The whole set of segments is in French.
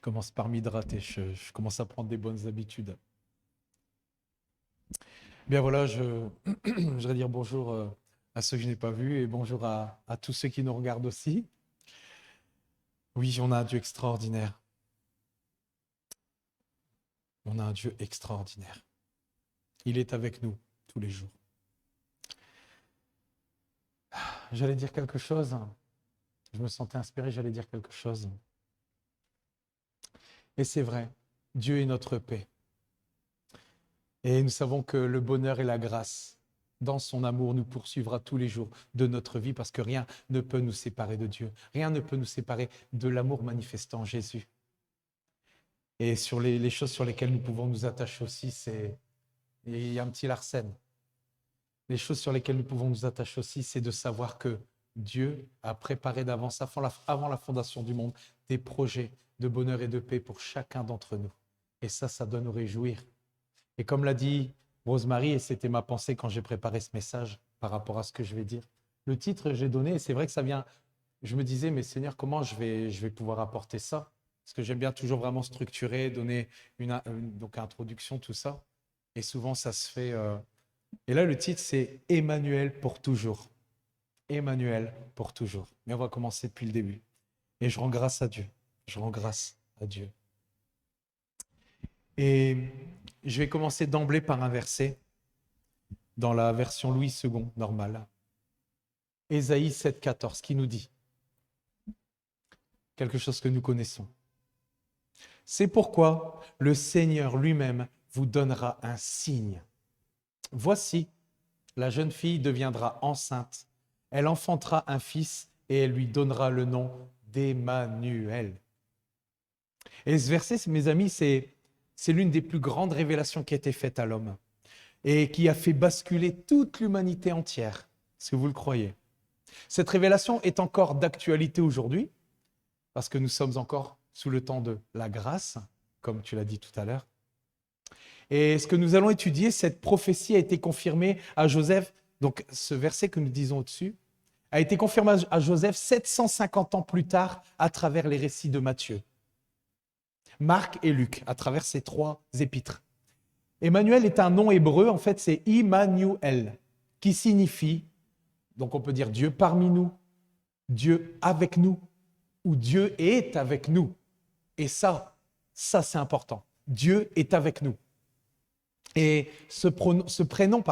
commence par m'hydrater, je commence à prendre des bonnes habitudes. Bien voilà, je voudrais dire bonjour à ceux que je n'ai pas vus et bonjour à tous ceux qui nous regardent aussi. Oui, on a un Dieu extraordinaire. On a un Dieu extraordinaire. Il est avec nous tous les jours. J'allais dire quelque chose. Je me sentais inspiré, j'allais dire quelque chose. Et c'est vrai, Dieu est notre paix. Et nous savons que le bonheur et la grâce, dans son amour, nous poursuivra tous les jours de notre vie parce que rien ne peut nous séparer de Dieu. Rien ne peut nous séparer de l'amour manifesté en Jésus. Et sur les choses sur lesquelles nous pouvons nous attacher aussi, il y a un petit Larsen. Les choses sur lesquelles nous pouvons nous attacher aussi, c'est de savoir que Dieu a préparé d'avance, avant la fondation du monde, des projets de bonheur et de paix pour chacun d'entre nous. Et ça doit nous réjouir. Et comme l'a dit Rosemary, et c'était ma pensée quand j'ai préparé ce message par rapport à ce que je vais dire, le titre que j'ai donné, et c'est vrai que ça vient, je me disais, mais Seigneur, comment je vais pouvoir apporter ça? Parce que j'aime bien toujours vraiment structurer, donner donc introduction, tout ça. Et souvent, ça se fait... Et là, le titre, c'est « Emmanuel pour toujours ». Emmanuel pour toujours. Mais on va commencer depuis le début. Et je rends grâce à Dieu. Je rends grâce à Dieu. Et je vais commencer d'emblée par un verset dans la version Louis II normale. Ésaïe 7,14 qui nous dit quelque chose que nous connaissons. C'est pourquoi le Seigneur lui-même vous donnera un signe. Voici, la jeune fille deviendra enceinte. Elle enfantera un fils et elle lui donnera le nom d'Emmanuel. Et ce verset, mes amis, c'est l'une des plus grandes révélations qui a été faite à l'homme et qui a fait basculer toute l'humanité entière, si vous le croyez. Cette révélation est encore d'actualité aujourd'hui parce que nous sommes encore sous le temps de la grâce, comme tu l'as dit tout à l'heure. Et ce que nous allons étudier, cette prophétie a été confirmée à Joseph, donc ce verset que nous disons au-dessus, a été confirmé à Joseph 750 ans plus tard à travers les récits de Matthieu, Marc et Luc, à travers ces trois épîtres. Emmanuel est un nom hébreu, en fait c'est Immanuel, qui signifie, donc on peut dire Dieu parmi nous, Dieu avec nous, ou Dieu est avec nous. Et ça c'est important. Dieu est avec nous. Et ce prénom,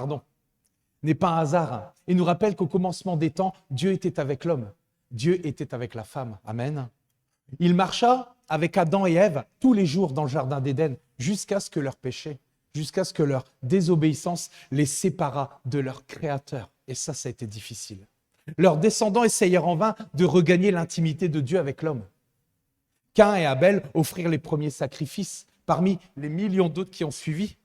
n'est pas un hasard. Il nous rappelle qu'au commencement des temps, Dieu était avec l'homme. Dieu était avec la femme. Amen. Il marcha avec Adam et Ève tous les jours dans le jardin d'Éden jusqu'à ce que leur péché, jusqu'à ce que leur désobéissance les séparât de leur Créateur. Et ça a été difficile. Leurs descendants essayèrent en vain de regagner l'intimité de Dieu avec l'homme. Caïn et Abel offrirent les premiers sacrifices parmi les millions d'autres qui ont suivi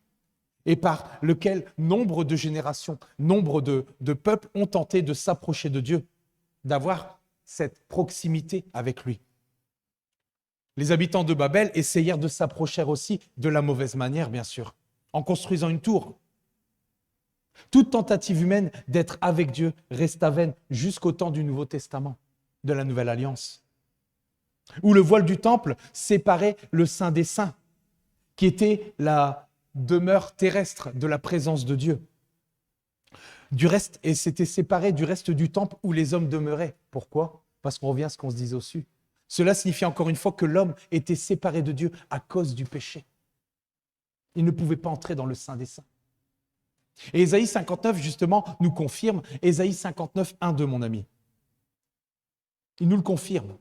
et par lequel nombre de générations, nombre de peuples ont tenté de s'approcher de Dieu, d'avoir cette proximité avec lui. Les habitants de Babel essayèrent de s'approcher aussi de la mauvaise manière, bien sûr, en construisant une tour. Toute tentative humaine d'être avec Dieu resta vaine jusqu'au temps du Nouveau Testament, de la Nouvelle Alliance, où le voile du temple séparait le Saint des Saints, qui était la demeure terrestre de la présence de Dieu. Du reste, et c'était séparé du reste du temple où les hommes demeuraient. Pourquoi? Parce qu'on revient à ce qu'on se disait au-dessus. Cela signifie encore une fois que l'homme était séparé de Dieu à cause du péché. Il ne pouvait pas entrer dans le Saint des Saints. Et Ésaïe 59, justement, nous confirme, Ésaïe 59, 1-2, mon ami. Il nous le confirme.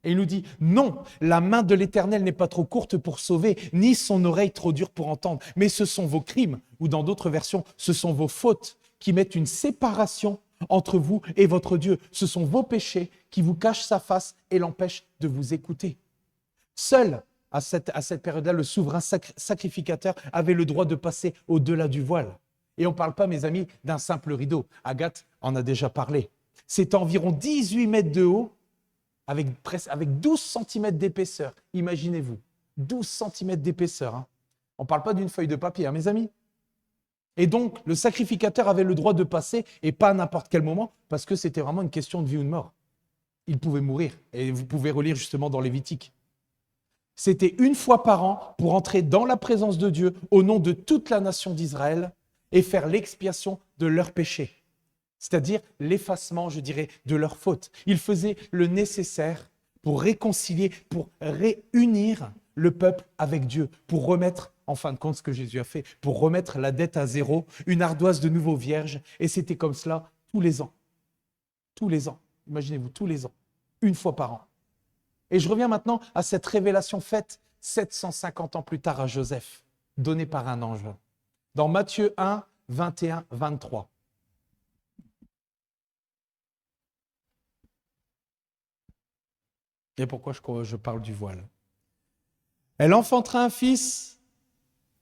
Et il nous dit, non, la main de l'Éternel n'est pas trop courte pour sauver, ni son oreille trop dure pour entendre, mais ce sont vos crimes, ou dans d'autres versions, ce sont vos fautes qui mettent une séparation entre vous et votre Dieu. Ce sont vos péchés qui vous cachent sa face et l'empêchent de vous écouter. Seul, à cette période-là, le souverain sacrificateur avait le droit de passer au-delà du voile. Et on ne parle pas, mes amis, d'un simple rideau. Agathe en a déjà parlé. C'est environ 18 mètres de haut, avec 12 cm d'épaisseur. Imaginez-vous, 12 cm d'épaisseur. Hein. On ne parle pas d'une feuille de papier, hein, mes amis. Et donc, le sacrificateur avait le droit de passer, et pas à n'importe quel moment, parce que c'était vraiment une question de vie ou de mort. Il pouvait mourir. Et vous pouvez relire justement dans Lévitique. C'était une fois par an pour entrer dans la présence de Dieu au nom de toute la nation d'Israël et faire l'expiation de leurs péchés, c'est-à-dire l'effacement, je dirais, de leurs fautes. Ils faisaient le nécessaire pour réconcilier, pour réunir le peuple avec Dieu, pour remettre, en fin de compte, ce que Jésus a fait, pour remettre la dette à zéro, une ardoise de nouveau vierge, et c'était comme cela tous les ans. Tous les ans. Imaginez-vous, tous les ans. Une fois par an. Et je reviens maintenant à cette révélation faite 750 ans plus tard à Joseph, donnée par un ange. Dans Matthieu 1, 21, 23. Et pourquoi je parle du voile? Elle enfantera un fils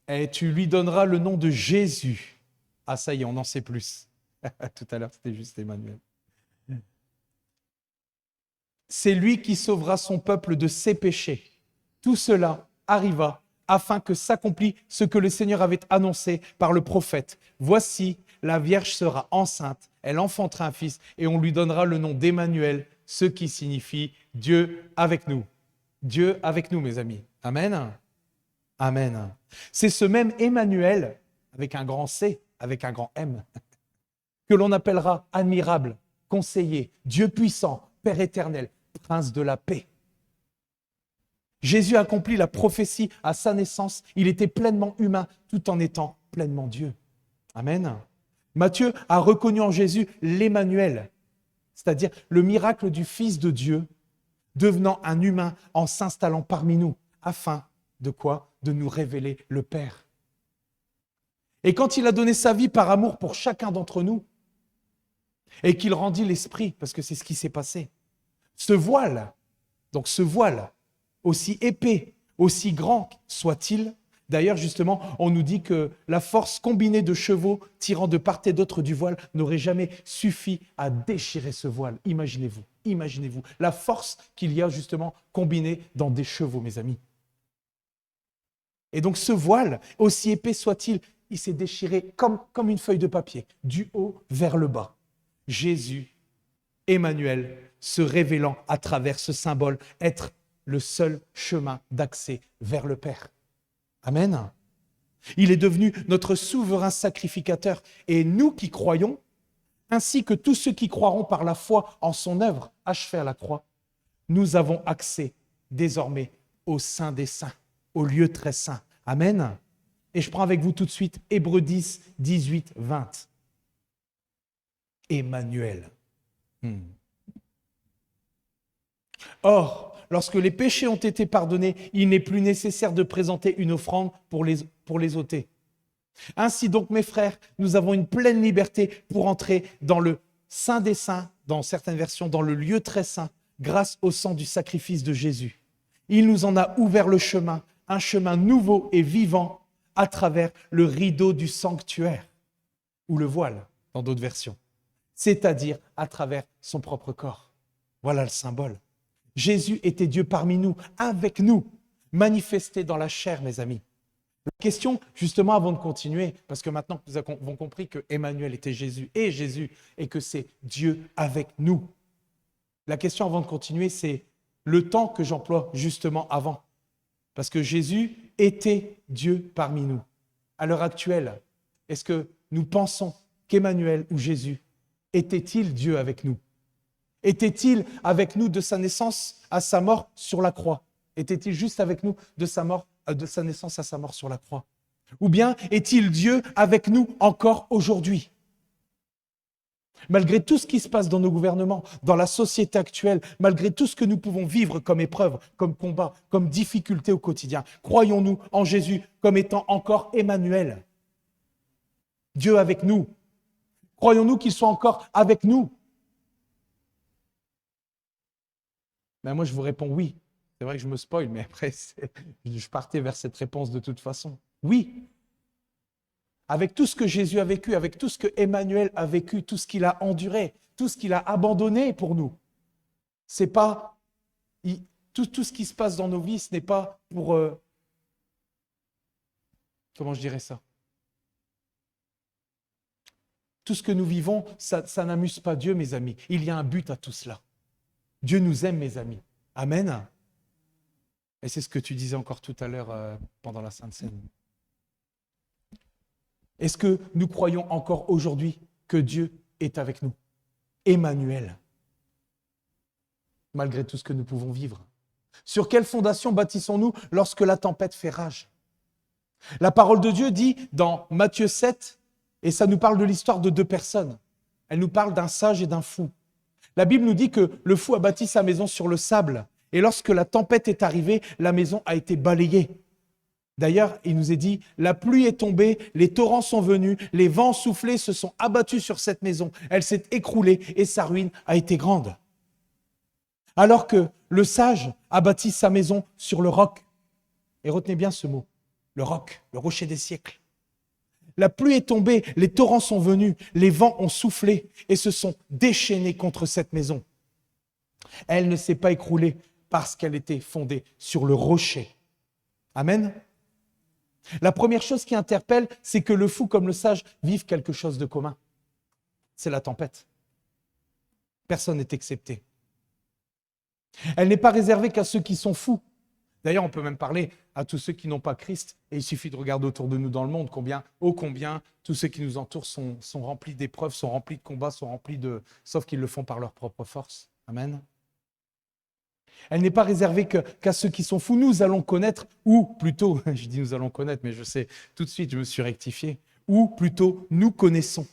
et tu lui donneras le nom de Jésus. Ah ça y est, on en sait plus. Tout à l'heure, c'était juste Emmanuel. C'est lui qui sauvera son peuple de ses péchés. Tout cela arriva afin que s'accomplisse ce que le Seigneur avait annoncé par le prophète. Voici, la Vierge sera enceinte, elle enfantera un fils et on lui donnera le nom d'Emmanuel, ce qui signifie Dieu avec nous. Dieu avec nous, mes amis. Amen. Amen. C'est ce même Emmanuel, avec un grand C, avec un grand M, que l'on appellera admirable, conseiller, Dieu puissant, Père éternel, Prince de la paix. Jésus accomplit la prophétie à sa naissance. Il était pleinement humain tout en étant pleinement Dieu. Amen. Matthieu a reconnu en Jésus l'Emmanuel, c'est-à-dire le miracle du Fils de Dieu, devenant un humain en s'installant parmi nous, afin de quoi? De nous révéler le Père. Et quand il a donné sa vie par amour pour chacun d'entre nous, et qu'il rendit l'esprit, parce que c'est ce qui s'est passé, ce voile, aussi épais, aussi grand soit-il, d'ailleurs justement, on nous dit que la force combinée de chevaux tirant de part et d'autre du voile n'aurait jamais suffi à déchirer ce voile. Imaginez-vous, la force qu'il y a justement combinée dans des chevaux, mes amis. Et donc ce voile, aussi épais soit-il, il s'est déchiré comme une feuille de papier, du haut vers le bas. Jésus, Emmanuel, se révélant à travers ce symbole, être le seul chemin d'accès vers le Père. Amen. Il est devenu notre souverain sacrificateur. Et nous qui croyons, ainsi que tous ceux qui croiront par la foi en son œuvre achevée à la croix, nous avons accès désormais au Saint des Saints, au lieu très saint. Amen. Et je prends avec vous tout de suite Hébreux 10, 18, 20. Emmanuel. Or, lorsque les péchés ont été pardonnés, il n'est plus nécessaire de présenter une offrande pour les ôter. Ainsi donc, mes frères, nous avons une pleine liberté pour entrer dans le Saint des Saints, dans certaines versions, dans le lieu très saint, grâce au sang du sacrifice de Jésus. Il nous en a ouvert le chemin, un chemin nouveau et vivant à travers le rideau du sanctuaire, ou le voile, dans d'autres versions, c'est-à-dire à travers son propre corps. Voilà le symbole. Jésus était Dieu parmi nous, avec nous, manifesté dans la chair, mes amis. La question, justement, avant de continuer, parce que maintenant que nous avons compris que Emmanuel était Jésus, et que c'est Dieu avec nous. La question avant de continuer, c'est le temps que j'emploie justement avant. Parce que Jésus était Dieu parmi nous. À l'heure actuelle, est-ce que nous pensons qu'Emmanuel ou Jésus était-il Dieu avec nous? Était-il avec nous de sa naissance à sa mort sur la croix? Était-il juste avec nous de sa naissance à sa mort sur la croix? Ou bien est-il Dieu avec nous encore aujourd'hui? Malgré tout ce qui se passe dans nos gouvernements, dans la société actuelle, malgré tout ce que nous pouvons vivre comme épreuve, comme combat, comme difficulté au quotidien, croyons-nous en Jésus comme étant encore Emmanuel, Dieu avec nous? Croyons-nous qu'il soit encore avec nous? Ben moi, je vous réponds oui. C'est vrai que je me spoil, mais après, je partais vers cette réponse de toute façon. Oui. Avec tout ce que Jésus a vécu, avec tout ce que Emmanuel a vécu, tout ce qu'il a enduré, tout ce qu'il a abandonné pour nous. C'est pas tout ce qui se passe dans nos vies, ce n'est pas pour comment je dirais ça? Tout ce que nous vivons, ça n'amuse pas Dieu, mes amis. Il y a un but à tout cela. Dieu nous aime, mes amis. Amen. Et c'est ce que tu disais encore tout à l'heure pendant la Sainte Seine. Est-ce que nous croyons encore aujourd'hui que Dieu est avec nous? Emmanuel, malgré tout ce que nous pouvons vivre. Sur quelle fondation bâtissons-nous lorsque la tempête fait rage? La parole de Dieu dit dans Matthieu 7, et ça nous parle de l'histoire de deux personnes. Elle nous parle d'un sage et d'un fou. La Bible nous dit que le fou a bâti sa maison sur le sable, et lorsque la tempête est arrivée, la maison a été balayée. D'ailleurs, il nous est dit, la pluie est tombée, les torrents sont venus, les vents soufflés se sont abattus sur cette maison. Elle s'est écroulée et sa ruine a été grande. Alors que le sage a bâti sa maison sur le roc. Et retenez bien ce mot, le roc, le rocher des siècles. La pluie est tombée, les torrents sont venus, les vents ont soufflé et se sont déchaînés contre cette maison. Elle ne s'est pas écroulée parce qu'elle était fondée sur le rocher. Amen. La première chose qui interpelle, c'est que le fou comme le sage vivent quelque chose de commun. C'est la tempête. Personne n'est excepté. Elle n'est pas réservée qu'à ceux qui sont fous. D'ailleurs, on peut même parler à tous ceux qui n'ont pas Christ. Et il suffit de regarder autour de nous dans le monde, combien tous ceux qui nous entourent sont remplis d'épreuves, sont remplis de combats, sont remplis de... Sauf qu'ils le font par leur propre force. Amen. Elle n'est pas réservée qu'à ceux qui sont fous. Nous allons connaître, ou plutôt, je dis nous allons connaître, mais je sais, tout de suite, je me suis rectifié, ou plutôt, nous connaissons.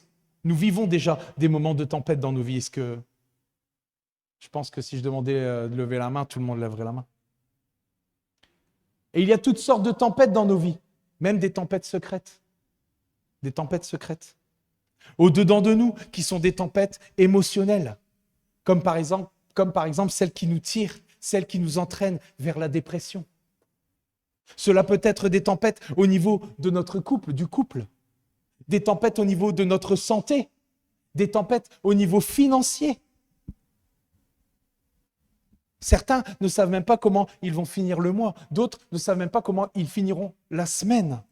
Nous vivons déjà des moments de tempête dans nos vies. Est-ce que... Je pense que si je demandais de lever la main, tout le monde lèverait la main. Et il y a toutes sortes de tempêtes dans nos vies, même des tempêtes secrètes. Des tempêtes secrètes. Au-dedans de nous, qui sont des tempêtes émotionnelles, comme par exemple celles qui nous tirent, celles qui nous entraînent vers la dépression. Cela peut être des tempêtes au niveau de notre couple, du couple, des tempêtes au niveau de notre santé, des tempêtes au niveau financier. Certains ne savent même pas comment ils vont finir le mois, d'autres ne savent même pas comment ils finiront la semaine.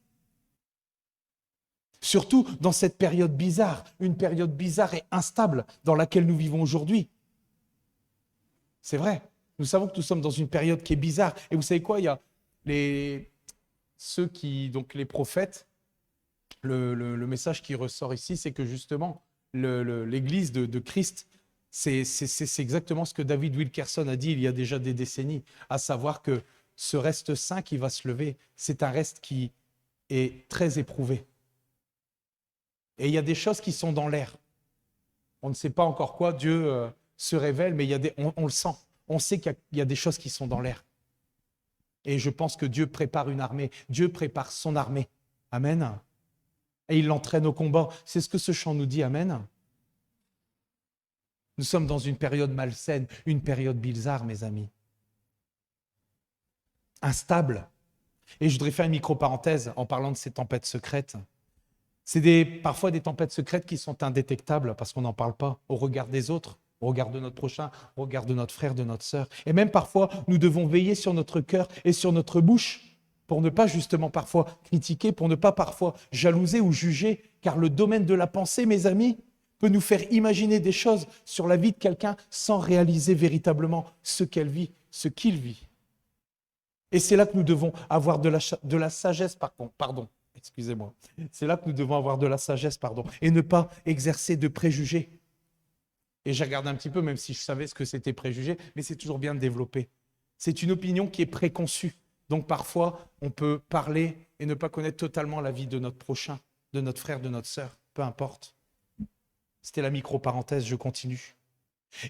Surtout dans cette période bizarre, une période bizarre et instable dans laquelle nous vivons aujourd'hui. C'est vrai, nous savons que nous sommes dans une période qui est bizarre. Et vous savez quoi, il y a les prophètes, le message qui ressort ici, c'est que justement, l'Église de Christ, c'est exactement ce que David Wilkerson a dit il y a déjà des décennies, à savoir que ce reste saint qui va se lever, c'est un reste qui est très éprouvé. Et il y a des choses qui sont dans l'air. On ne sait pas encore quoi, Dieu se révèle, mais on le sent. On sait qu'il y a des choses qui sont dans l'air. Et je pense que Dieu prépare une armée. Dieu prépare son armée. Amen. Et il l'entraîne au combat. C'est ce que ce chant nous dit. Amen. Nous sommes dans une période malsaine, une période bizarre, mes amis. Instable. Et je voudrais faire une micro-parenthèse en parlant de ces tempêtes secrètes. C'est parfois des tempêtes secrètes qui sont indétectables parce qu'on n'en parle pas au regard des autres, au regard de notre prochain, au regard de notre frère, de notre sœur. Et même parfois, nous devons veiller sur notre cœur et sur notre bouche pour ne pas justement parfois critiquer, pour ne pas parfois jalouser ou juger, car le domaine de la pensée, mes amis, peut nous faire imaginer des choses sur la vie de quelqu'un sans réaliser véritablement ce qu'elle vit, ce qu'il vit. Et c'est là que nous devons avoir de la sagesse, pardon. Excusez-moi. C'est là que nous devons avoir de la sagesse, et ne pas exercer de préjugés. Et j'ai regardé un petit peu, même si je savais ce que c'était préjugé, mais c'est toujours bien de développer. C'est une opinion qui est préconçue. Donc parfois, on peut parler et ne pas connaître totalement la vie de notre prochain, de notre frère, de notre sœur, peu importe. C'était la micro-parenthèse, je continue.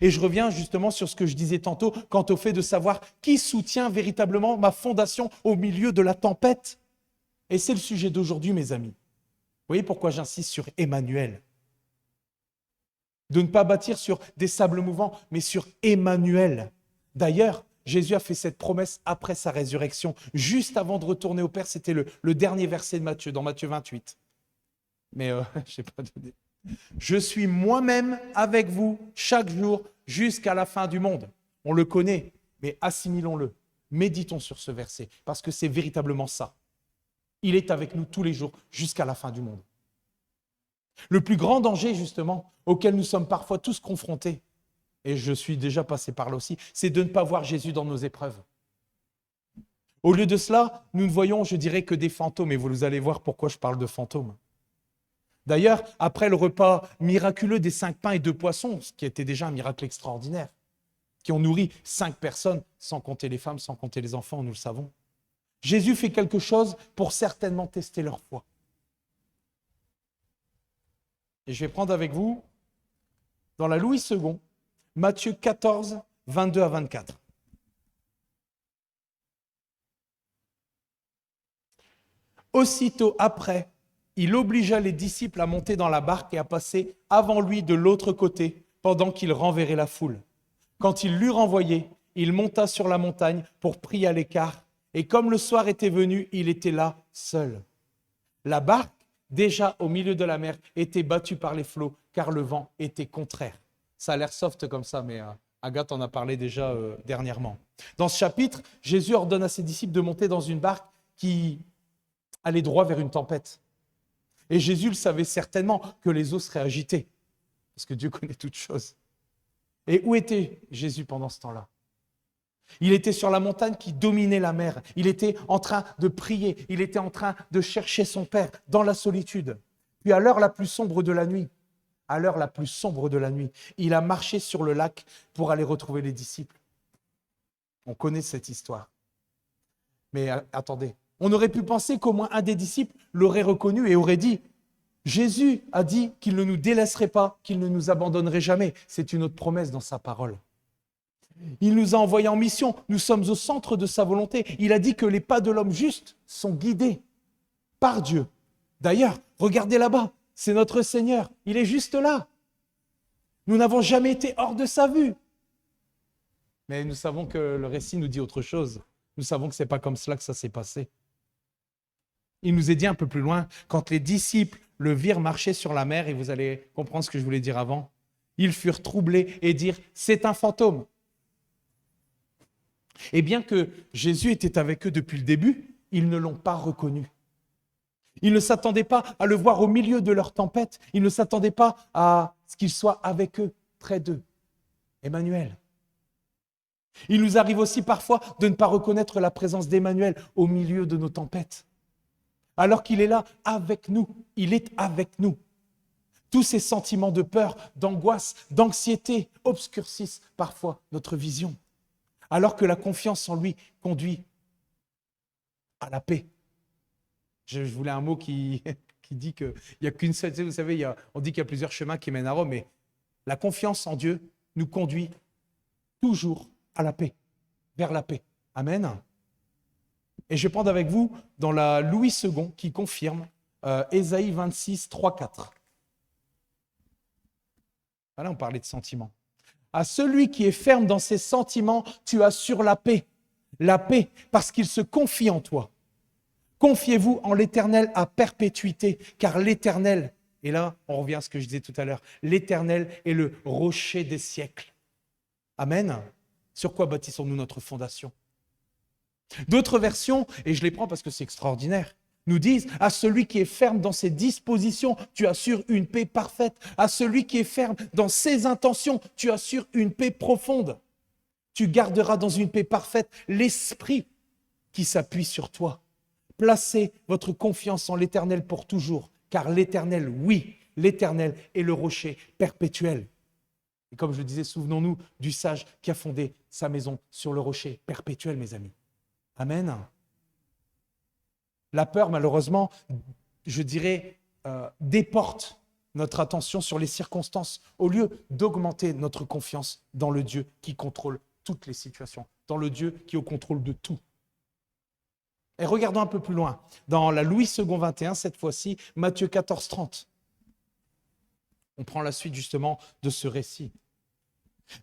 Et je reviens justement sur ce que je disais tantôt, quant au fait de savoir qui soutient véritablement ma fondation au milieu de la tempête. Et c'est le sujet d'aujourd'hui, mes amis. Vous voyez pourquoi j'insiste sur Emmanuel. De ne pas bâtir sur des sables mouvants, mais sur Emmanuel. D'ailleurs, Jésus a fait cette promesse après sa résurrection, juste avant de retourner au Père. C'était le dernier verset de Matthieu, dans Matthieu 28. Mais je ne sais pas donner. Je suis moi-même avec vous chaque jour jusqu'à la fin du monde. On le connaît, mais assimilons-le. Méditons sur ce verset, parce que c'est véritablement ça. Il est avec nous tous les jours jusqu'à la fin du monde. Le plus grand danger, justement, auquel nous sommes parfois tous confrontés, et je suis déjà passé par là aussi, c'est de ne pas voir Jésus dans nos épreuves. Au lieu de cela, nous ne voyons, je dirais, que des fantômes. Et vous allez voir pourquoi je parle de fantômes. D'ailleurs, après le repas miraculeux des 5 pains et 2 poissons, ce qui était déjà un miracle extraordinaire, qui ont nourri 5 personnes, sans compter les femmes, sans compter les enfants, nous le savons, Jésus fait quelque chose pour certainement tester leur foi. Et je vais prendre avec vous, dans la Louis II, Matthieu 14, 22 à 24. Aussitôt après, il obligea les disciples à monter dans la barque et à passer avant lui de l'autre côté, pendant qu'il renverrait la foule. Quand il l'eut renvoyé, il monta sur la montagne pour prier à l'écart, et comme le soir était venu, il était là seul. La barque, déjà au milieu de la mer, était battue par les flots, car le vent était contraire. Ça a l'air soft comme ça, mais Agathe en a parlé déjà dernièrement. Dans ce chapitre, Jésus ordonne à ses disciples de monter dans une barque qui allait droit vers une tempête. Et Jésus le savait certainement que les eaux seraient agitées, parce que Dieu connaît toutes choses. Et où était Jésus pendant ce temps-là? Il était sur la montagne qui dominait la mer. Il était en train de prier. Il était en train de chercher son Père dans la solitude. Puis à l'heure la plus sombre de la nuit, il a marché sur le lac pour aller retrouver les disciples. On connaît cette histoire. Mais attendez, on aurait pu penser qu'au moins un des disciples l'aurait reconnu et aurait dit « Jésus a dit qu'il ne nous délaisserait pas, qu'il ne nous abandonnerait jamais. » C'est une autre promesse dans sa parole. Il nous a envoyés en mission. Nous sommes au centre de sa volonté. Il a dit que les pas de l'homme juste sont guidés par Dieu. D'ailleurs, regardez là-bas, c'est notre Seigneur. Il est juste là. Nous n'avons jamais été hors de sa vue. Mais nous savons que le récit nous dit autre chose. Nous savons que ce n'est pas comme cela que ça s'est passé. Il nous est dit un peu plus loin, quand les disciples le virent marcher sur la mer, et vous allez comprendre ce que je voulais dire avant, ils furent troublés et dirent « c'est un fantôme ». Et bien que Jésus était avec eux depuis le début, ils ne l'ont pas reconnu. Ils ne s'attendaient pas à le voir au milieu de leur tempête. Ils ne s'attendaient pas à ce qu'il soit avec eux, près d'eux. Emmanuel. Il nous arrive aussi parfois de ne pas reconnaître la présence d'Emmanuel au milieu de nos tempêtes. Alors qu'il est là avec nous. Il est avec nous. Tous ces sentiments de peur, d'angoisse, d'anxiété obscurcissent parfois notre vision. Alors que la confiance en lui conduit à la paix. Je voulais un mot qui dit qu'il n'y a qu'une seule, vous savez, on dit qu'il y a plusieurs chemins qui mènent à Rome, mais la confiance en Dieu nous conduit toujours à la paix, vers la paix. Amen. Et je vais prendre avec vous dans la Louis II qui confirme Ésaïe 26, 3, 4. Voilà, on parlait de sentiments. À celui qui est ferme dans ses sentiments, tu assures la paix, parce qu'il se confie en toi. Confiez-vous en l'Éternel à perpétuité, car l'Éternel, et là on revient à ce que je disais tout à l'heure, l'Éternel est le rocher des siècles. Amen. Sur quoi bâtissons-nous notre fondation? D'autres versions, et je les prends parce que c'est extraordinaire, nous disent « À celui qui est ferme dans ses dispositions, tu assures une paix parfaite. À celui qui est ferme dans ses intentions, tu assures une paix profonde. Tu garderas dans une paix parfaite l'esprit qui s'appuie sur toi. Placez votre confiance en l'Éternel pour toujours, car l'Éternel, oui, l'Éternel est le rocher perpétuel. » Et comme je le disais, souvenons-nous du sage qui a fondé sa maison sur le rocher perpétuel, mes amis. Amen. La peur, malheureusement, je dirais, déporte notre attention sur les circonstances au lieu d'augmenter notre confiance dans le Dieu qui contrôle toutes les situations, dans le Dieu qui est au contrôle de tout. Et regardons un peu plus loin, dans la Louis II 21, cette fois-ci, Matthieu 14, 30. On prend la suite justement de ce récit.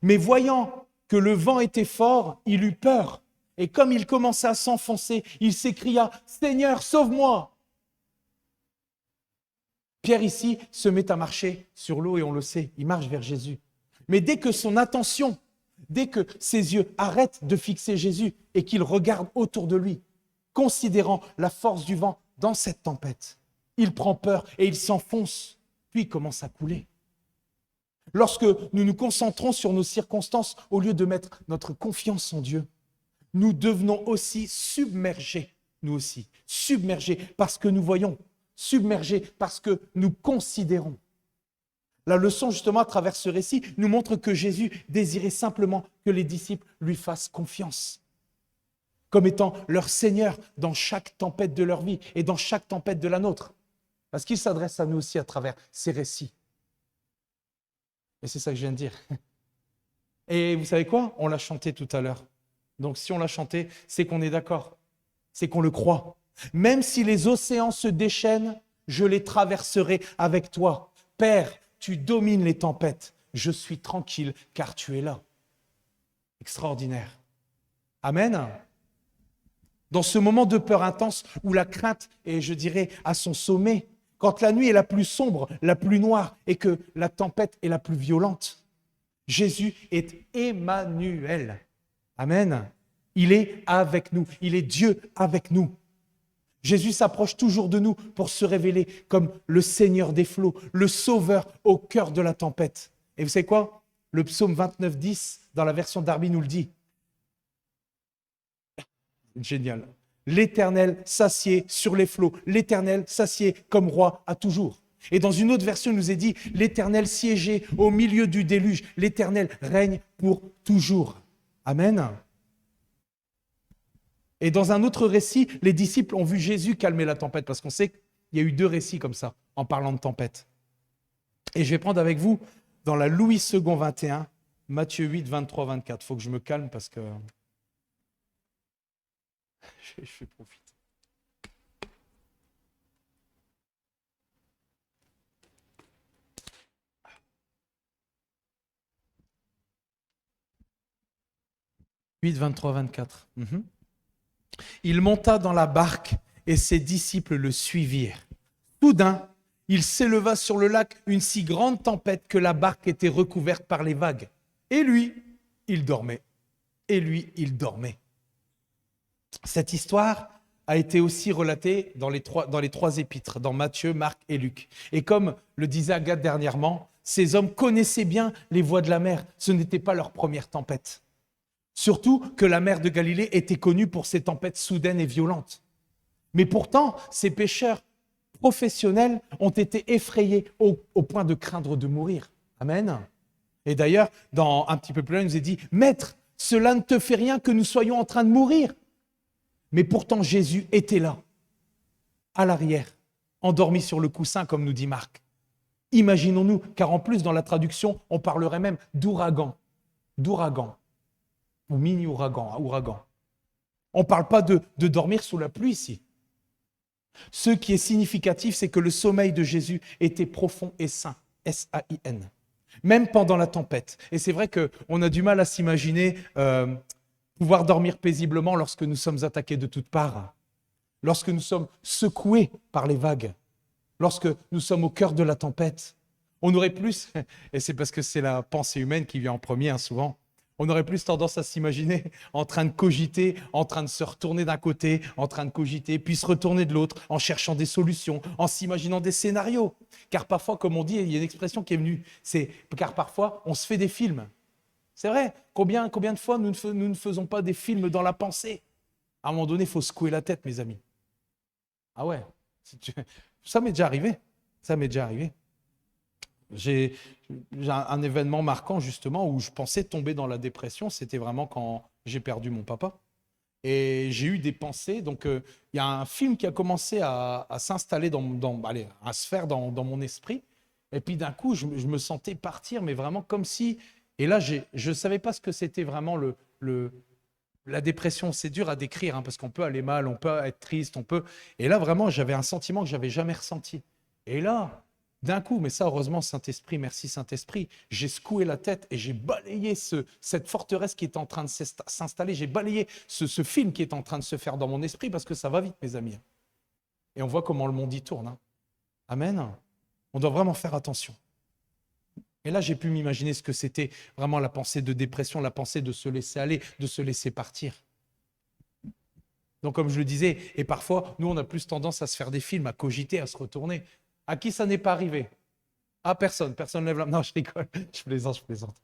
Mais voyant que le vent était fort, il eut peur. Et comme il commençait à s'enfoncer, il s'écria « Seigneur, sauve-moi » Pierre ici se met à marcher sur l'eau et on le sait, il marche vers Jésus. Mais dès que son attention, dès que ses yeux arrêtent de fixer Jésus et qu'il regarde autour de lui, considérant la force du vent dans cette tempête, il prend peur et il s'enfonce, puis il commence à couler. Lorsque nous nous concentrons sur nos circonstances au lieu de mettre notre confiance en Dieu, nous devenons aussi submergés, nous aussi, submergés parce que nous voyons, submergés parce que nous considérons. La leçon, justement, à travers ce récit, nous montre que Jésus désirait simplement que les disciples lui fassent confiance, comme étant leur Seigneur dans chaque tempête de leur vie et dans chaque tempête de la nôtre. Parce qu'il s'adresse à nous aussi à travers ces récits. Et c'est ça que je viens de dire. Et vous savez quoi? On l'a chanté tout à l'heure. Donc si on l'a chanté, c'est qu'on est d'accord, c'est qu'on le croit. Même si les océans se déchaînent, je les traverserai avec toi. Père, tu domines les tempêtes. Je suis tranquille car tu es là. Extraordinaire. Amen. Dans ce moment de peur intense où la crainte est, je dirais, à son sommet, quand la nuit est la plus sombre, la plus noire et que la tempête est la plus violente, Jésus est Emmanuel. Amen. Il est avec nous. Il est Dieu avec nous. Jésus s'approche toujours de nous pour se révéler comme le Seigneur des flots, le Sauveur au cœur de la tempête. Et vous savez quoi? Le psaume 29, 10, dans la version Darby, nous le dit. Génial. L'Éternel s'assied sur les flots. L'Éternel s'assied comme roi à toujours. Et dans une autre version, il nous est dit, l'Éternel siégeait au milieu du déluge. L'Éternel règne pour toujours. Amen. Et dans un autre récit, les disciples ont vu Jésus calmer la tempête, parce qu'on sait qu'il y a eu 2 récits comme ça, en parlant de tempête. Et je vais prendre avec vous, dans la Louis II 21, Matthieu 8, 23, 24. Il faut que je me calme parce que je profite. « 8, 23, 24. Il monta dans la barque et ses disciples le suivirent. Soudain, il s'éleva sur le lac une si grande tempête que la barque était recouverte par les vagues. Et lui, il dormait. Et lui, il dormait. Cette histoire a été aussi relatée dans les 3 épîtres, dans Matthieu, Marc et Luc. Et comme le disait Agathe dernièrement, ces hommes connaissaient bien les voies de la mer. Ce n'était pas leur première tempête. Surtout que la mer de Galilée était connue pour ses tempêtes soudaines et violentes. Mais pourtant, ces pêcheurs professionnels ont été effrayés au point de craindre de mourir. Amen. Et d'ailleurs, un petit peu plus loin, il nous est dit, « Maître, cela ne te fait rien que nous soyons en train de mourir. » Mais pourtant, Jésus était là, à l'arrière, endormi sur le coussin, comme nous dit Marc. Imaginons-nous, car en plus, dans la traduction, on parlerait même d'ouragan. D'ouragan. Ou mini-ouragan, ouragan. On ne parle pas de dormir sous la pluie ici. Ce qui est significatif, c'est que le sommeil de Jésus était profond et sain. S-A-I-N. Même pendant la tempête. Et c'est vrai qu'on a du mal à s'imaginer pouvoir dormir paisiblement lorsque nous sommes attaqués de toutes parts, lorsque nous sommes secoués par les vagues, lorsque nous sommes au cœur de la tempête. On aurait plus, et c'est parce que c'est la pensée humaine qui vient en premier souvent, on aurait plus tendance à s'imaginer en train de cogiter, en train de se retourner d'un côté, en train de cogiter, puis se retourner de l'autre, en cherchant des solutions, en s'imaginant des scénarios. Car parfois, comme on dit, il y a une expression qui est venue, c'est car parfois, on se fait des films. C'est vrai, combien de fois nous ne faisons pas des films dans la pensée? À un moment donné, il faut secouer la tête, mes amis. Ah ouais, ça m'est déjà arrivé. Ça m'est déjà arrivé. J'ai un événement marquant justement où je pensais tomber dans la dépression. C'était vraiment quand j'ai perdu mon papa. Et j'ai eu des pensées. Donc, il y a un film qui a commencé à s'installer, à se faire dans mon esprit. Et puis d'un coup, je me sentais partir, mais vraiment comme si... Et là, je ne savais pas ce que c'était vraiment la dépression. C'est dur à décrire parce qu'on peut aller mal, on peut être triste, Et là, vraiment, j'avais un sentiment que je n'avais jamais ressenti. Et là... D'un coup, mais ça, heureusement, Saint-Esprit, merci Saint-Esprit, j'ai secoué la tête et j'ai balayé cette forteresse qui est en train de s'installer, j'ai balayé ce film qui est en train de se faire dans mon esprit parce que ça va vite, mes amis. Et on voit comment le monde y tourne. Amen. On doit vraiment faire attention. Et là, j'ai pu m'imaginer ce que c'était vraiment la pensée de dépression, la pensée de se laisser aller, de se laisser partir. Donc, comme je le disais, et parfois, nous, on a plus tendance à se faire des films, à cogiter, à se retourner. À qui ça n'est pas arrivé? À personne. Personne ne lève la main. Non, je rigole. Je plaisante.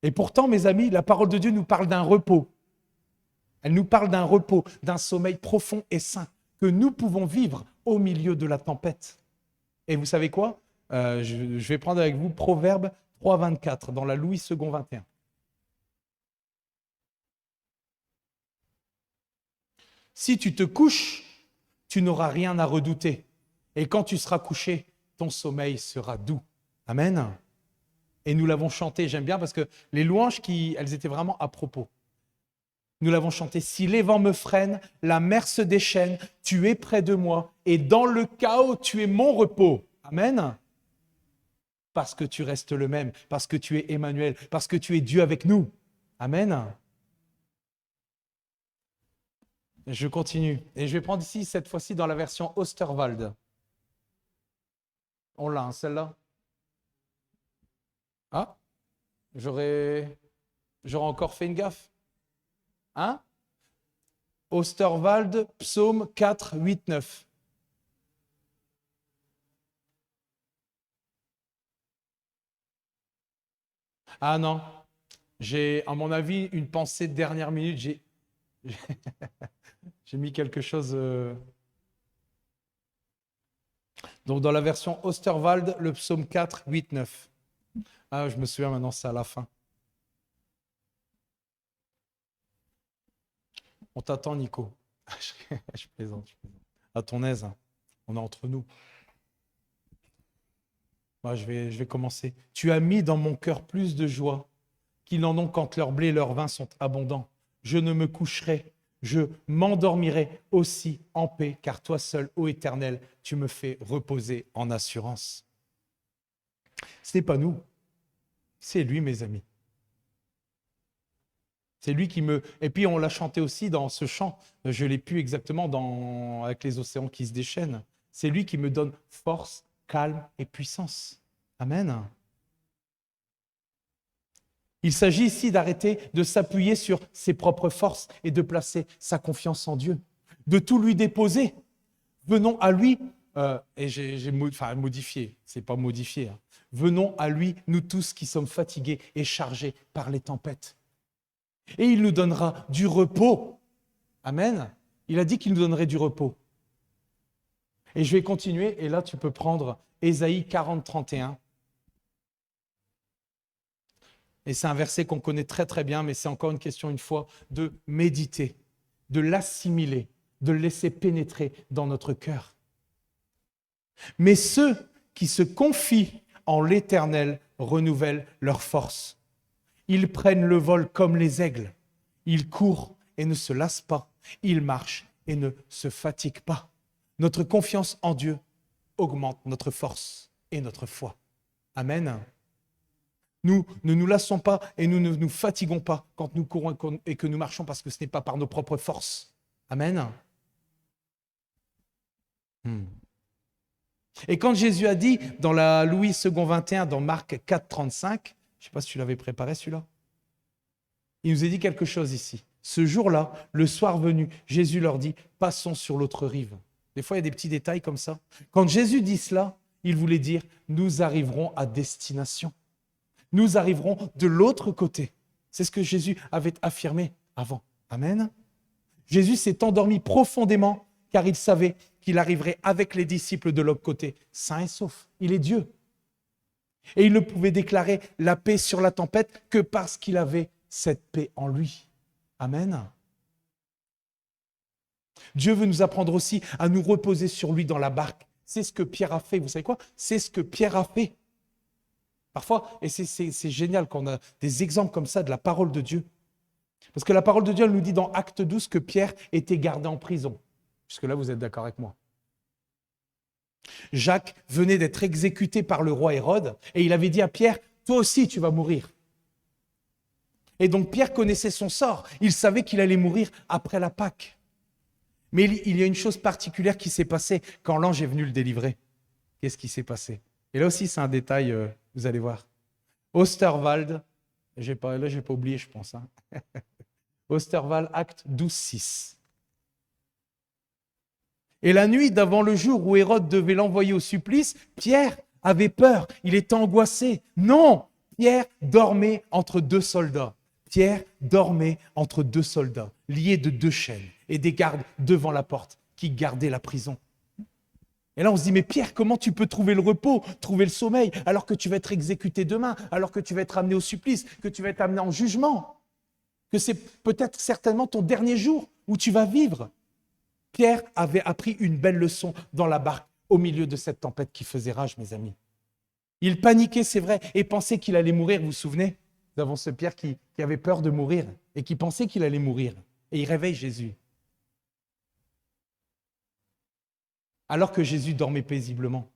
Et pourtant, mes amis, la parole de Dieu nous parle d'un repos. Elle nous parle d'un repos, d'un sommeil profond et sain que nous pouvons vivre au milieu de la tempête. Et vous savez quoi? Je vais prendre avec vous Proverbe 3,24 dans la Louis II 21. Si tu te couches, tu n'auras rien à redouter. Et quand tu seras couché, ton sommeil sera doux. Amen. Et nous l'avons chanté, j'aime bien parce que les louanges, elles étaient vraiment à propos. Nous l'avons chanté. Si les vents me freinent, la mer se déchaîne, tu es près de moi et dans le chaos, tu es mon repos. Amen. Parce que tu restes le même, parce que tu es Emmanuel, parce que tu es Dieu avec nous. Amen. Je continue. Et je vais prendre ici, cette fois-ci, dans la version Osterwald. On l'a, hein, celle-là. Ah, j'aurais encore fait une gaffe. Hein? Osterwald, psaume 4, 8, 9. Ah non, j'ai, à mon avis, une pensée de dernière minute. J'ai mis quelque chose. Donc, dans la version Osterwald, le psaume 4, 8, 9. Ah, je me souviens maintenant, c'est à la fin. On t'attend, Nico. Je plaisante. À ton aise, hein. On est entre nous. Moi, je vais commencer. Tu as mis dans mon cœur plus de joie qu'ils n'en ont quand leur blé et leur vin sont abondants. Je ne me coucherai, je m'endormirai aussi en paix, car toi seul, ô Éternel, tu me fais reposer en assurance. Ce n'est pas nous, c'est lui, mes amis. C'est lui qui me... Et puis on l'a chanté aussi dans ce chant, je l'ai pu exactement avec les océans qui se déchaînent. C'est lui qui me donne force, calme et puissance. Amen. Il s'agit ici d'arrêter de s'appuyer sur ses propres forces et de placer sa confiance en Dieu, de tout lui déposer. Venons à lui, et j'ai modifié, c'est pas modifié. Hein. Venons à lui, nous tous qui sommes fatigués et chargés par les tempêtes. Et il nous donnera du repos. Amen. Il a dit qu'il nous donnerait du repos. Et je vais continuer, et là tu peux prendre Ésaïe 40, 31. Et c'est un verset qu'on connaît très très bien, mais c'est encore une question une fois de méditer, de l'assimiler, de le laisser pénétrer dans notre cœur. Mais ceux qui se confient en l'Éternel renouvellent leur force. Ils prennent le vol comme les aigles. Ils courent et ne se lassent pas. Ils marchent et ne se fatiguent pas. Notre confiance en Dieu augmente notre force et notre foi. Amen. Nous ne nous lassons pas et nous ne nous fatiguons pas quand nous courons et que nous marchons parce que ce n'est pas par nos propres forces. Amen. Et quand Jésus a dit dans la Louis II 21, dans Marc 4, 35, je ne sais pas si tu l'avais préparé celui-là, il nous a dit quelque chose ici. Ce jour-là, le soir venu, Jésus leur dit, passons sur l'autre rive. Des fois, il y a des petits détails comme ça. Quand Jésus dit cela, il voulait dire, nous arriverons à destination. Nous arriverons de l'autre côté. C'est ce que Jésus avait affirmé avant. Amen. Jésus s'est endormi profondément car il savait qu'il arriverait avec les disciples de l'autre côté, sain et sauf. Il est Dieu. Et il ne pouvait déclarer la paix sur la tempête que parce qu'il avait cette paix en lui. Amen. Dieu veut nous apprendre aussi à nous reposer sur lui dans la barque. C'est ce que Pierre a fait. Vous savez quoi? C'est ce que Pierre a fait. Parfois, et c'est génial qu'on a des exemples comme ça de la parole de Dieu. Parce que la parole de Dieu, elle nous dit dans Acte 12 que Pierre était gardé en prison. Jusque-là, vous êtes d'accord avec moi. Jacques venait d'être exécuté par le roi Hérode et il avait dit à Pierre, toi aussi tu vas mourir. Et donc Pierre connaissait son sort. Il savait qu'il allait mourir après la Pâque. Mais il y a une chose particulière qui s'est passée quand l'ange est venu le délivrer. Qu'est-ce qui s'est passé? Et là aussi, c'est un détail, vous allez voir. Osterwald, je n'ai pas oublié, je pense. Hein. Osterwald, acte 12, 6. Et la nuit d'avant le jour où Hérode devait l'envoyer au supplice, Pierre avait peur, il était angoissé. Non, Pierre dormait entre deux soldats. Pierre dormait entre deux soldats, liés de deux chaînes, et des gardes devant la porte qui gardaient la prison. Et là, on se dit, mais Pierre, comment tu peux trouver le repos, trouver le sommeil, alors que tu vas être exécuté demain, alors que tu vas être amené au supplice, que tu vas être amené en jugement, que c'est peut-être certainement ton dernier jour où tu vas vivre. Pierre avait appris une belle leçon dans la barque au milieu de cette tempête qui faisait rage, mes amis. Il paniquait, c'est vrai, et pensait qu'il allait mourir, vous vous souvenez? Nous avons ce Pierre qui avait peur de mourir et qui pensait qu'il allait mourir. Et il réveille Jésus. Alors que Jésus dormait paisiblement.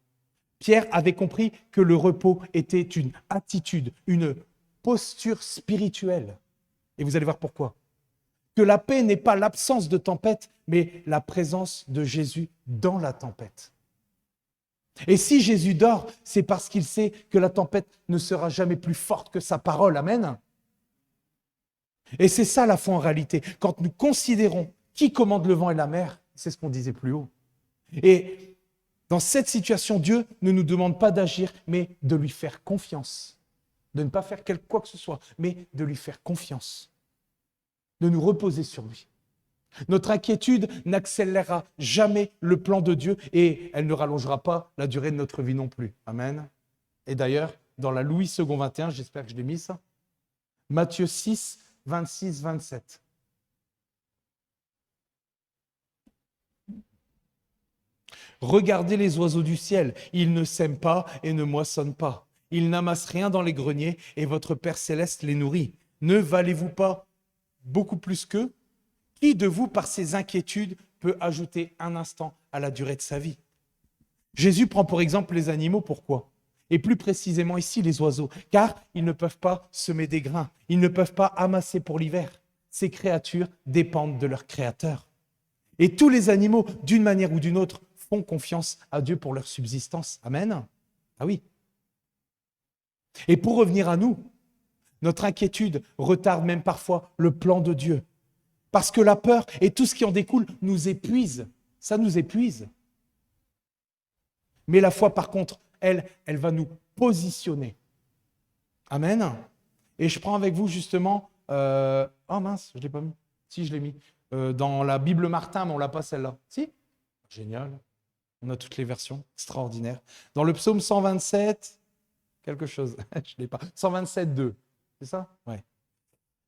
Pierre avait compris que le repos était une attitude, une posture spirituelle. Et vous allez voir pourquoi. Que la paix n'est pas l'absence de tempête, mais la présence de Jésus dans la tempête. Et si Jésus dort, c'est parce qu'il sait que la tempête ne sera jamais plus forte que sa parole. Amen. Et c'est ça la foi en réalité. Quand nous considérons qui commande le vent et la mer, c'est ce qu'on disait plus haut. Et dans cette situation, Dieu ne nous demande pas d'agir, mais de lui faire confiance. De ne pas faire quoi que ce soit, mais de lui faire confiance. De nous reposer sur lui. Notre inquiétude n'accélérera jamais le plan de Dieu et elle ne rallongera pas la durée de notre vie non plus. Amen. Et d'ailleurs, dans la Louis II 21, j'espère que je l'ai mis ça, Matthieu 6, 26, 27. Regardez les oiseaux du ciel, ils ne sèment pas et ne moissonnent pas. Ils n'amassent rien dans les greniers et votre Père céleste les nourrit. Ne valez-vous pas beaucoup plus qu'eux? Qui de vous, par ses inquiétudes, peut ajouter un instant à la durée de sa vie? Jésus prend pour exemple les animaux, pourquoi? Et plus précisément ici, les oiseaux, car ils ne peuvent pas semer des grains, ils ne peuvent pas amasser pour l'hiver. Ces créatures dépendent de leur Créateur. Et tous les animaux, d'une manière ou d'une autre, font confiance à Dieu pour leur subsistance. Amen. Ah oui. Et pour revenir à nous, notre inquiétude retarde même parfois le plan de Dieu. Parce que la peur et tout ce qui en découle nous épuise. Ça nous épuise. Mais la foi, par contre, elle va nous positionner. Amen. Et je prends avec vous justement... Oh mince, je ne l'ai pas mis. Si, je l'ai mis. Dans la Bible Martin, mais on ne l'a pas celle-là. Si? Génial. On a toutes les versions. Extraordinaire. Dans le psaume 127, quelque chose. Je ne l'ai pas. 127, 2. C'est ça? Ouais.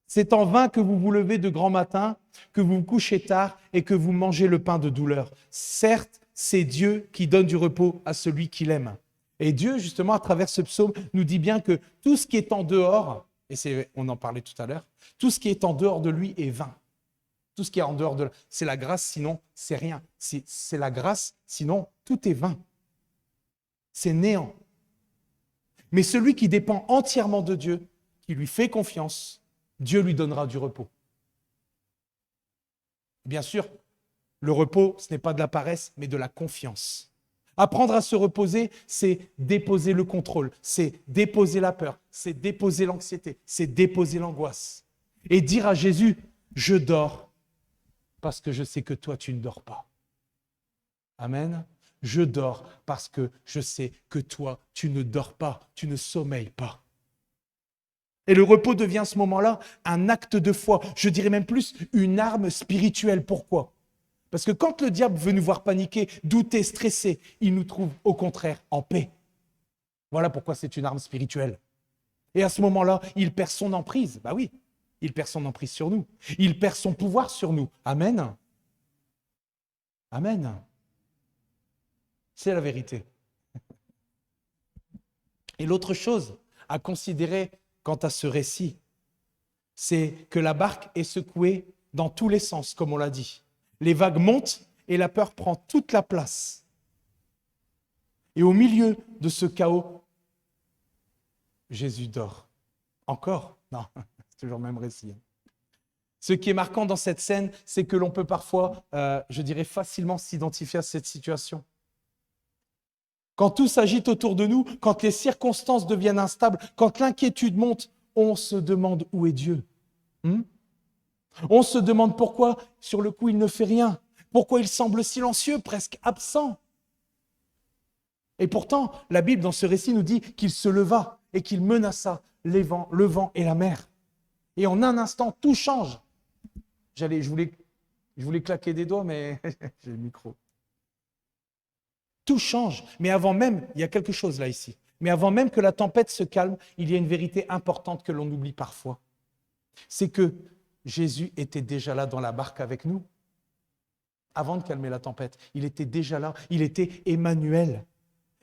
C'est en vain que vous vous levez de grand matin, que vous vous couchez tard et que vous mangez le pain de douleur. Certes, c'est Dieu qui donne du repos à celui qui l'aime. Et Dieu, justement, à travers ce psaume, nous dit bien que tout ce qui est en dehors, et on en parlait tout à l'heure, tout ce qui est en dehors de lui est vain. Tout ce qui est en dehors de... C'est la grâce, sinon c'est rien. C'est la grâce, sinon tout est vain. C'est néant. Mais celui qui dépend entièrement de Dieu, qui lui fait confiance, Dieu lui donnera du repos. Bien sûr, le repos, ce n'est pas de la paresse, mais de la confiance. Apprendre à se reposer, c'est déposer le contrôle, c'est déposer la peur, c'est déposer l'anxiété, c'est déposer l'angoisse. Et dire à Jésus, je dors parce que je sais que toi, tu ne dors pas. Amen. Je dors parce que je sais que toi, tu ne dors pas, tu ne sommeilles pas. Et le repos devient à ce moment-là un acte de foi. Je dirais même plus une arme spirituelle. Pourquoi? Parce que quand le diable veut nous voir paniquer, douter, stresser, il nous trouve au contraire en paix. Voilà pourquoi c'est une arme spirituelle. Et à ce moment-là, il perd son emprise. Bah oui, il perd son emprise sur nous. Il perd son pouvoir sur nous. Amen. Amen. C'est la vérité. Et l'autre chose à considérer quant à ce récit, c'est que la barque est secouée dans tous les sens, comme on l'a dit. Les vagues montent et la peur prend toute la place. Et au milieu de ce chaos, Jésus dort. Encore? Non, c'est toujours le même récit. Ce qui est marquant dans cette scène, c'est que l'on peut parfois, je dirais facilement s'identifier à cette situation. Quand tout s'agite autour de nous, quand les circonstances deviennent instables, quand l'inquiétude monte, on se demande où est Dieu. On se demande pourquoi, sur le coup, il ne fait rien. Pourquoi il semble silencieux, presque absent. Et pourtant, la Bible, dans ce récit, nous dit qu'il se leva et qu'il menaça le vent et la mer. Et en un instant, tout change. Je voulais claquer des doigts, mais j'ai le micro. Tout change. Mais avant même, il y a quelque chose là, ici. Mais avant même que la tempête se calme, il y a une vérité importante que l'on oublie parfois. C'est que Jésus était déjà là dans la barque avec nous. Avant de calmer la tempête, il était déjà là. Il était Emmanuel.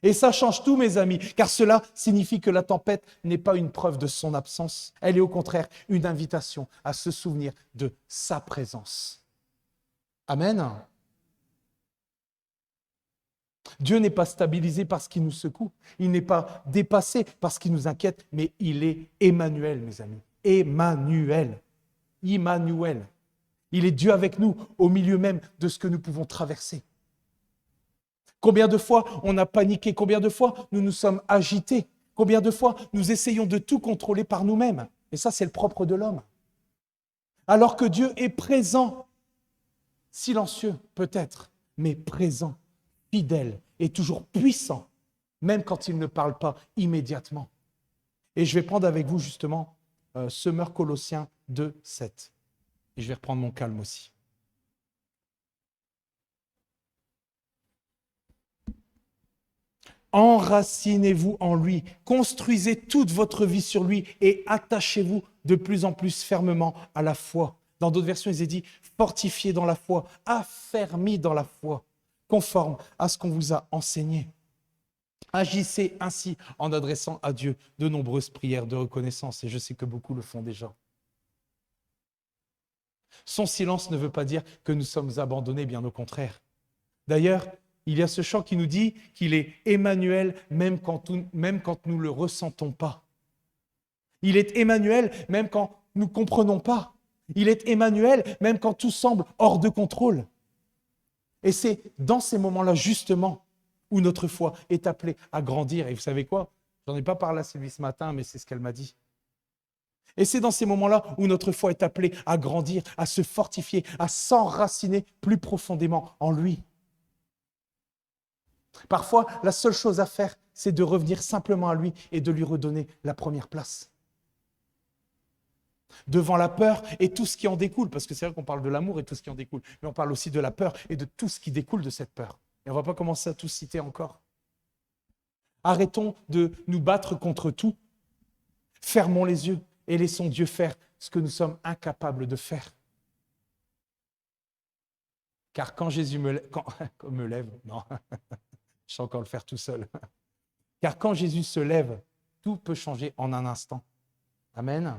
Et ça change tout, mes amis, car cela signifie que la tempête n'est pas une preuve de son absence. Elle est au contraire une invitation à se souvenir de sa présence. Amen. Dieu n'est pas stabilisé parce qu'il nous secoue. Il n'est pas dépassé parce qu'il nous inquiète, mais il est Emmanuel, mes amis. Emmanuel. Immanuel. Il est Dieu avec nous au milieu même de ce que nous pouvons traverser. Combien de fois on a paniqué, combien de fois nous nous sommes agités, combien de fois nous essayons de tout contrôler par nous-mêmes. Et ça, c'est le propre de l'homme. Alors que Dieu est présent, silencieux peut-être, mais présent, fidèle et toujours puissant, même quand il ne parle pas immédiatement. Et je vais prendre avec vous justement Semeur Colossiens 2, 7. Et je vais reprendre mon calme aussi. Enracinez-vous en lui, construisez toute votre vie sur lui et attachez-vous de plus en plus fermement à la foi. Dans d'autres versions, il est dit fortifiez dans la foi, affermis dans la foi, conforme à ce qu'on vous a enseigné. Agissez ainsi en adressant à Dieu de nombreuses prières de reconnaissance, et je sais que beaucoup le font déjà. Son silence ne veut pas dire que nous sommes abandonnés, bien au contraire. D'ailleurs, il y a ce chant qui nous dit qu'il est Emmanuel même quand nous ne le ressentons pas. Il est Emmanuel même quand nous ne comprenons pas. Il est Emmanuel même quand tout semble hors de contrôle. Et c'est dans ces moments-là justement où notre foi est appelée à grandir. Et vous savez quoi? J'en ai pas parlé à Sylvie ce matin, mais c'est ce qu'elle m'a dit. Et c'est dans ces moments-là où notre foi est appelée à grandir, à se fortifier, à s'enraciner plus profondément en lui. Parfois, la seule chose à faire, c'est de revenir simplement à lui et de lui redonner la première place. Devant la peur et tout ce qui en découle, parce que c'est vrai qu'on parle de l'amour et tout ce qui en découle, mais on parle aussi de la peur et de tout ce qui découle de cette peur. Et on ne va pas commencer à tout citer encore. Arrêtons de nous battre contre tout. Fermons les yeux et laissons Dieu faire ce que nous sommes incapables de faire. Car quand Jésus me lève, non, je sais encore le faire tout seul. Car quand Jésus se lève, tout peut changer en un instant. Amen.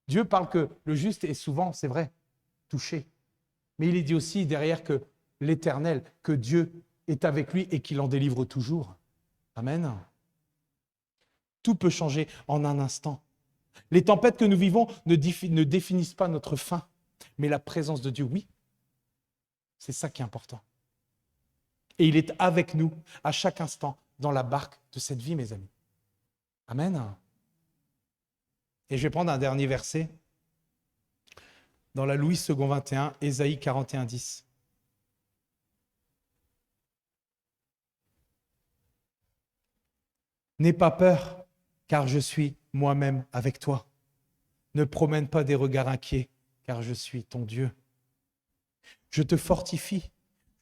Dieu parle que le juste est souvent, c'est vrai, touché. Mais il est dit aussi derrière que l'Éternel, que Dieu est avec lui et qu'il en délivre toujours. Amen. Tout peut changer en un instant. Les tempêtes que nous vivons ne définissent pas notre fin, mais la présence de Dieu, oui. C'est ça qui est important. Et il est avec nous à chaque instant dans la barque de cette vie, mes amis. Amen. Et je vais prendre un dernier verset dans la Louis II 21, Ésaïe 41, 10. N'aie pas peur, car je suis moi-même avec toi. Ne promène pas des regards inquiets, car je suis ton Dieu. Je te fortifie,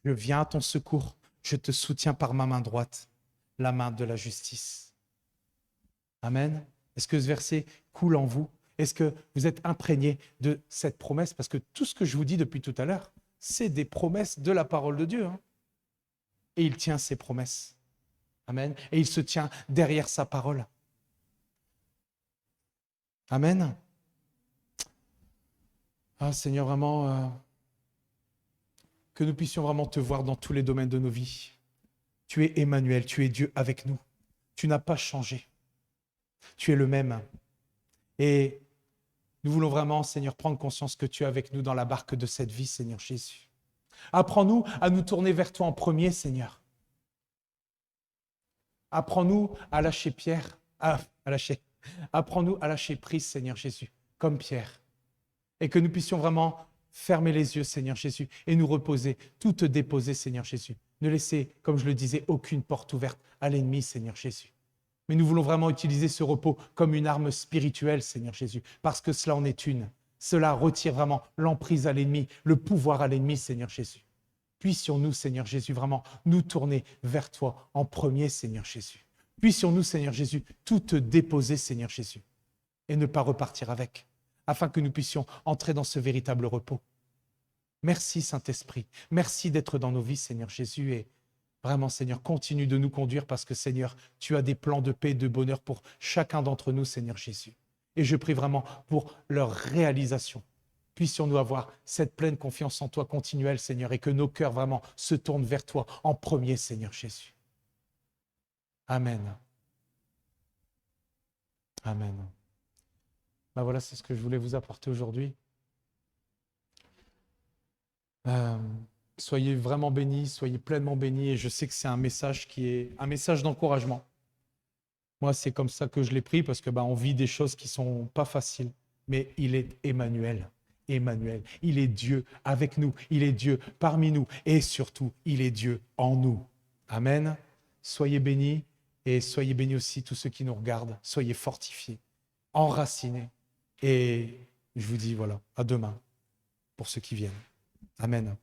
je viens à ton secours, je te soutiens par ma main droite, la main de la justice. Amen. Est-ce que ce verset coule en vous? Est-ce que vous êtes imprégné de cette promesse? Parce que tout ce que je vous dis depuis tout à l'heure, c'est des promesses de la parole de Dieu. Et il tient ses promesses. Amen. Et il se tient derrière sa parole. Amen. Ah Seigneur, vraiment, que nous puissions vraiment te voir dans tous les domaines de nos vies. Tu es Emmanuel, tu es Dieu avec nous. Tu n'as pas changé. Tu es le même. Et nous voulons vraiment, Seigneur, prendre conscience que tu es avec nous dans la barque de cette vie, Seigneur Jésus. Apprends-nous à nous tourner vers toi en premier, Seigneur. Apprends-nous à lâcher apprends-nous à lâcher prise, Seigneur Jésus, comme Pierre. Et que nous puissions vraiment fermer les yeux, Seigneur Jésus, et nous reposer, tout te déposer, Seigneur Jésus. Ne laisser, comme je le disais, aucune porte ouverte à l'ennemi, Seigneur Jésus. Mais nous voulons vraiment utiliser ce repos comme une arme spirituelle, Seigneur Jésus, parce que cela en est une. Cela retire vraiment l'emprise à l'ennemi, le pouvoir à l'ennemi, Seigneur Jésus. Puissions-nous, Seigneur Jésus, vraiment nous tourner vers toi en premier, Seigneur Jésus. Puissions-nous, Seigneur Jésus, tout te déposer, Seigneur Jésus, et ne pas repartir avec, afin que nous puissions entrer dans ce véritable repos. Merci, Saint-Esprit. Merci d'être dans nos vies, Seigneur Jésus, et vraiment, Seigneur, continue de nous conduire parce que, Seigneur, tu as des plans de paix et de bonheur pour chacun d'entre nous, Seigneur Jésus. Et je prie vraiment pour leur réalisation. Puissions-nous avoir cette pleine confiance en toi continuelle, Seigneur, et que nos cœurs vraiment se tournent vers toi en premier, Seigneur Jésus. Amen. Amen. Ben voilà, c'est ce que je voulais vous apporter aujourd'hui. Soyez vraiment bénis, soyez pleinement bénis, et je sais que c'est un message qui est un message d'encouragement. Moi, c'est comme ça que je l'ai pris, parce que on vit des choses qui sont pas faciles, mais il est Emmanuel. Emmanuel, il est Dieu avec nous, il est Dieu parmi nous, et surtout, il est Dieu en nous. Amen. Soyez bénis, et soyez bénis aussi tous ceux qui nous regardent. Soyez fortifiés, enracinés, et je vous dis voilà, à demain pour ceux qui viennent. Amen.